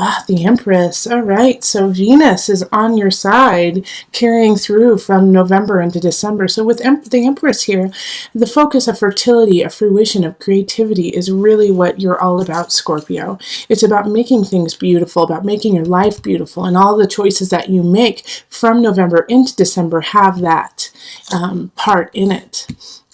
Ah, the Empress. All right. So Venus is on your side, carrying through from November into December. So with the Empress here, the focus of fertility, of fruition, of creativity is really what you're all about, Scorpio. It's about making things beautiful, about making your life beautiful, and all the choices that you make from November into December have that part in it.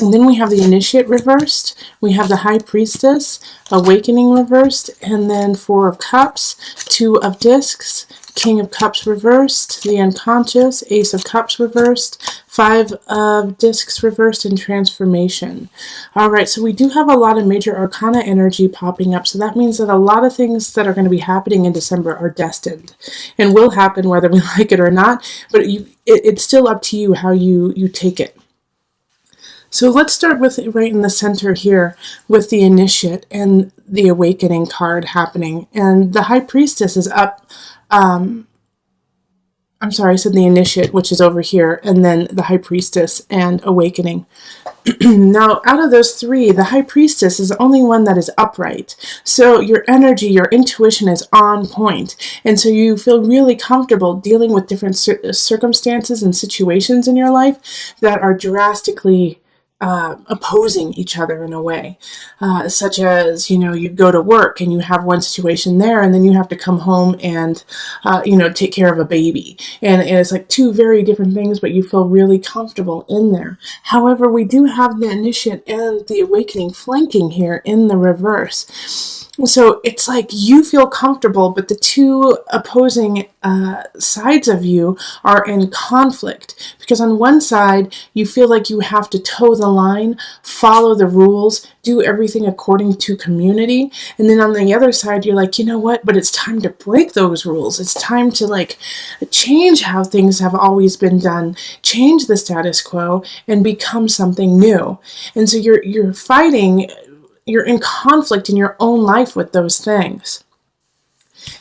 And then we have the Initiate reversed, we have the High Priestess, Awakening reversed, and then Four of Cups, Two of Discs, King of Cups reversed, the Unconscious, Ace of Cups reversed, Five of Discs reversed, and Transformation. Alright, so we do have a lot of major arcana energy popping up, so that means that a lot of things that are going to be happening in December are destined, and will happen whether we like it or not, but it's still up to you how you take it. So let's start with right in the center here with the Initiate and the Awakening card happening. And the High Priestess is up, I'm sorry, I said the Initiate, which is over here, and then the High Priestess and Awakening. Now, out of those three, the High Priestess is the only one that is upright. So your energy, your intuition is on point. And so you feel really comfortable dealing with different circumstances and situations in your life that are drastically opposing each other in a way, such as, you go to work and you have one situation there, and then you have to come home and, take care of a baby. And it's like two very different things, but you feel really comfortable in there. However, we do have the Initiate and the Awakening flanking here in the reverse. So it's like you feel comfortable, but the two opposing sides of you are in conflict. Because on one side, you feel like you have to toe the line, follow the rules, do everything according to community. And then on the other side, you're like, you know what? But it's time to break those rules. It's time to change how things have always been done, change the status quo, and become something new. And so you're fighting. You're in conflict in your own life with those things.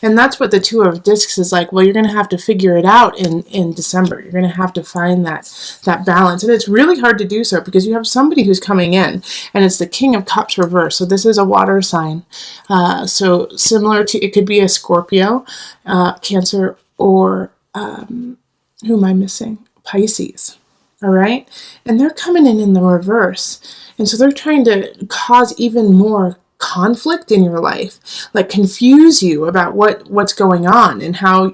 And that's what the Two of Discs is like. Well, you're going to have to figure it out in December. You're going to have to find that balance. And it's really hard to do so because you have somebody who's coming in, and it's the King of Cups reversed. So this is a water sign. So similar to, it could be a Scorpio, Cancer, or who am I missing? Pisces. All right? And they're coming in the reverse. And so they're trying to cause even more conflict in your life, confuse you about what's going on and how,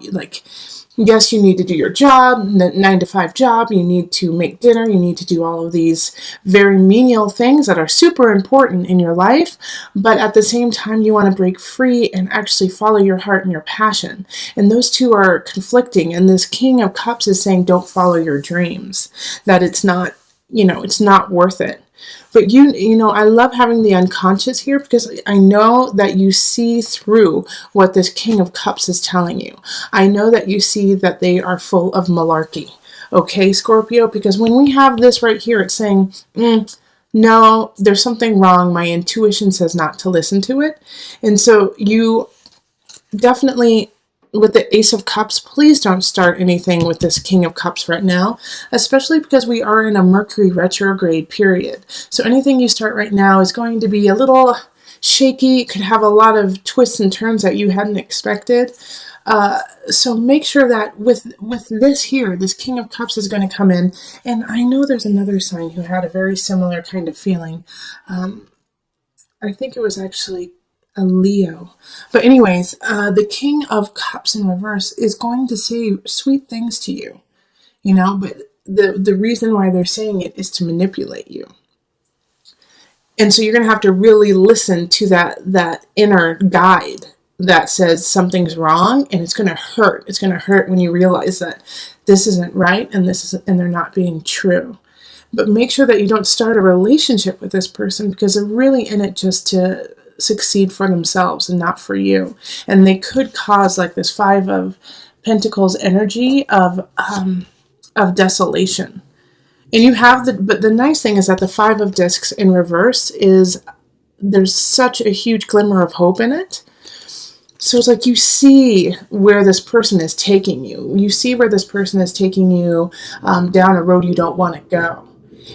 yes, you need to do your job, 9-to-5 job, you need to make dinner, you need to do all of these very menial things that are super important in your life, but at the same time, you want to break free and actually follow your heart and your passion. And those two are conflicting, and this King of Cups is saying, don't follow your dreams, that it's not, it's not worth it. But I love having the Unconscious here because I know that you see through what this King of Cups is telling you. I know that you see that they are full of malarkey. Okay, Scorpio? Because when we have this right here, it's saying, no, there's something wrong. My intuition says not to listen to it. And so you definitely, with the Ace of Cups, please don't start anything with this King of Cups right now, especially because we are in a Mercury retrograde period. So anything you start right now is going to be a little shaky. It could have a lot of twists and turns that you hadn't expected. So make sure that with this here, this King of Cups is going to come in. And I know there's another sign who had a very similar kind of feeling. I think it was actually a Leo. But anyways, the King of Cups in reverse is going to say sweet things to you, but the reason why they're saying it is to manipulate you. And so you're going to have to really listen to that inner guide that says something's wrong, and it's going to hurt. It's going to hurt when you realize that this isn't right and they're not being true. But make sure that you don't start a relationship with this person because they're really in it just to succeed for themselves and not for you. And they could cause this Five of Pentacles energy of desolation. And you have but the nice thing is that the Five of Discs in reverse there's such a huge glimmer of hope in it. So it's like you see where this person is taking you. You see where this person is taking you down a road you don't want to go.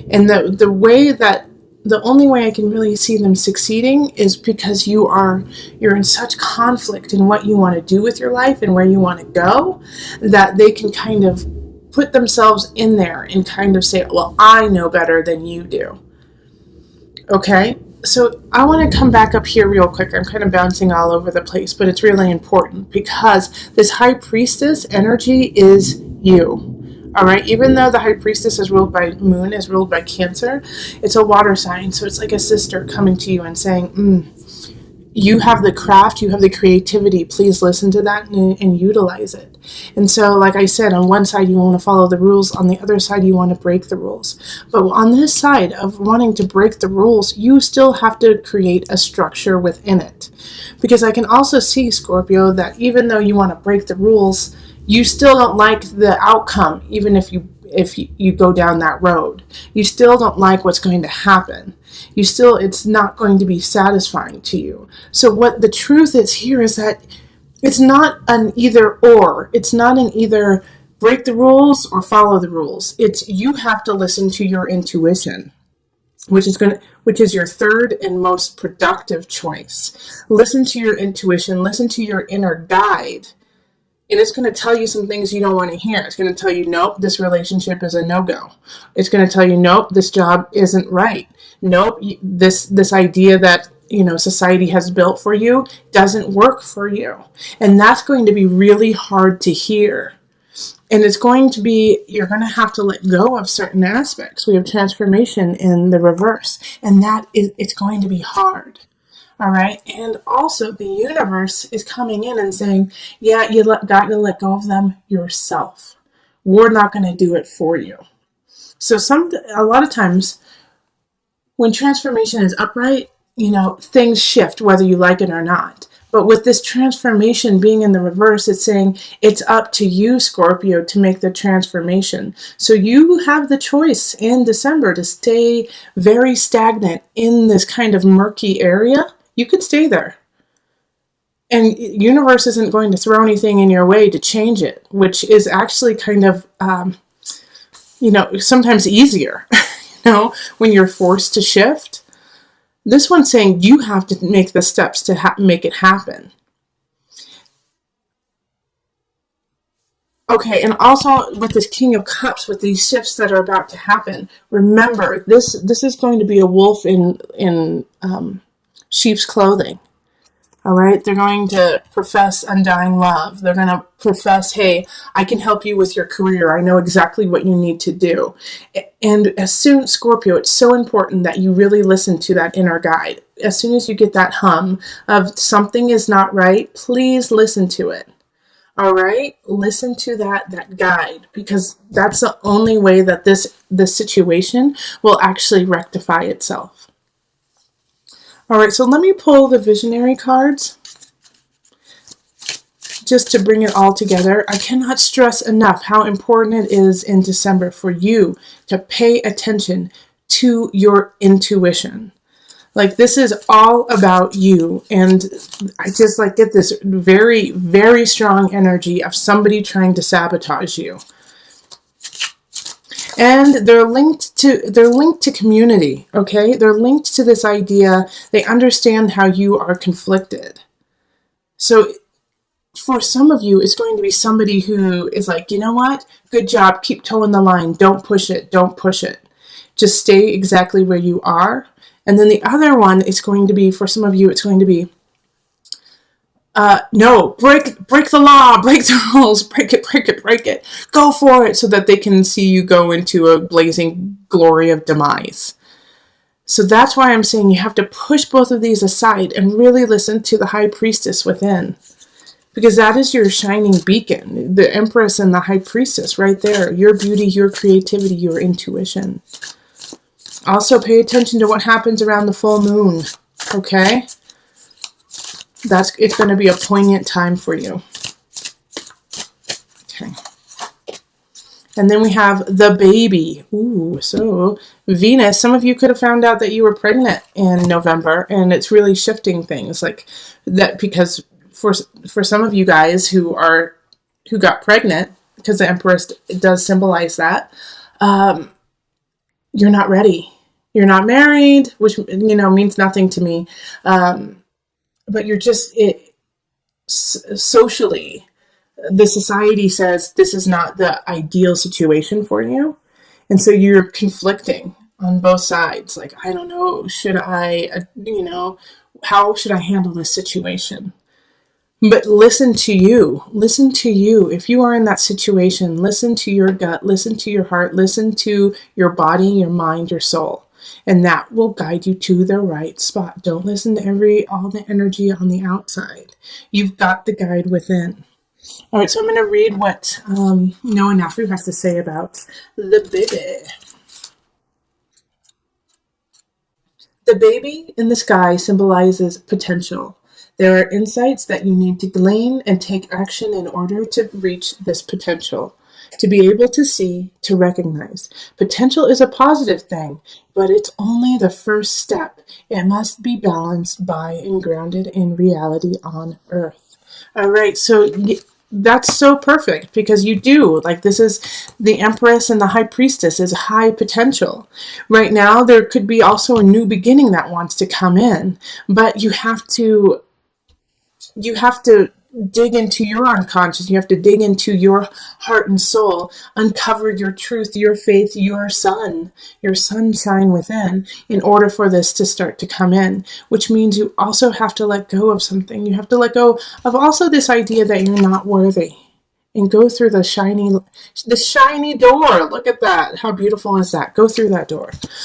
And the way that the only way I can really see them succeeding is because you're in such conflict in what you want to do with your life and where you want to go, that they can kind of put themselves in there and kind of say, well, I know better than you do. Okay? So I want to come back up here real quick. I'm kind of bouncing all over the place, but it's really important because this high priestess energy is you. All right, even though the high priestess is ruled by moon, is ruled by Cancer, it's a water sign. So it's like a sister coming to you and saying, you have the craft, you have the creativity, please listen to that and utilize it. And so, like I said, on one side you want to follow the rules, on the other side you want to break the rules. But on this side of wanting to break the rules, you still have to create a structure within it. Because I can also see, Scorpio, that even though you want to break the rules, you still don't like the outcome, even if you go down that road. You still don't like what's going to happen. It's not going to be satisfying to you. So what the truth is here is that it's not an either or. It's not an either break the rules or follow the rules. It's you have to listen to your intuition, which is your third and most productive choice. Listen to your intuition, listen to your inner guide. And it's going to tell you some things you don't want to hear. It's going to tell you, nope, this relationship is a no-go. It's going to tell you, nope, this job isn't right. Nope, this idea that society has built for you doesn't work for you. And that's going to be really hard to hear. And you're going to have to let go of certain aspects. We have transformation in the reverse. And it's going to be hard. All right. And also the universe is coming in and saying, yeah, got to let go of them yourself. We're not going to do it for you. So a lot of times when transformation is upright, things shift whether you like it or not. But with this transformation being in the reverse, it's saying it's up to you, Scorpio, to make the transformation. So you have the choice in December to stay very stagnant in this kind of murky area. You could stay there. And universe isn't going to throw anything in your way to change it, which is actually kind of, sometimes easier, when you're forced to shift. This one's saying you have to make the steps to make it happen. Okay, and also with this King of Cups, with these shifts that are about to happen, remember, this is going to be a wolf in sheep's clothing. All right, they're going to profess undying love. They're going to profess, hey, I can help you with your career. I know exactly what you need to do. And Scorpio, it's so important that you really listen to that inner guide. As soon as you get that hum of something is not right, please listen to it. All right, listen to that guide, because that's the only way that this situation will actually rectify itself. All right, so let me pull the visionary cards just to bring it all together. I cannot stress enough how important it is in December for you to pay attention to your intuition. Like, this is all about you. And I just get this very, very strong energy of somebody trying to sabotage you. And they're linked to community, okay? They're linked to this idea. They understand how you are conflicted. So for some of you, it's going to be somebody who is like, you know what? Good job. Keep toeing the line. Don't push it. Don't push it. Just stay exactly where you are. And then the other one is going to be, for some of you, it's going to be, no, break the law, break the rules, break it. Go for it, so that they can see you go into a blazing glory of demise. So that's why I'm saying you have to push both of these aside and really listen to the high priestess within. Because that is your shining beacon, the empress and the high priestess right there. Your beauty, your creativity, your intuition. Also pay attention to what happens around the full moon, okay? It's going to be a poignant time for you. Okay. And then we have the baby. Ooh, so Venus, some of you could have found out that you were pregnant in November, and it's really shifting things like that, because for some of you guys who got pregnant, because the Empress does symbolize that, you're not ready. You're not married, which, means nothing to me. But you're just, socially, the society says this is not the ideal situation for you. And so you're conflicting on both sides. Like, I don't know, should I, how should I handle this situation? But listen to you. Listen to you. If you are in that situation, listen to your gut, listen to your heart, listen to your body, your mind, your soul. And that will guide you to the right spot. Don't listen to all the energy on the outside. You've got the guide within. All right, so I'm going to read what Noah Nafu has to say about the baby. The baby in the sky symbolizes potential. There are insights that you need to glean and take action in order to reach this potential. To be able to see, to recognize. Potential is a positive thing, but it's only the first step. It must be balanced by and grounded in reality on Earth. All right, so that's so perfect because you do. Like, this is the Empress and the High Priestess is high potential. Right now, there could be also a new beginning that wants to come in, but you have to dig into your unconscious. You have to dig into your heart and soul, uncover your truth, your faith, your sunshine within in order for this to start to come in, which means you also have to let go of something. You have to let go of also this idea that you're not worthy and go through the shiny door. Look at that. How beautiful is that? Go through that door.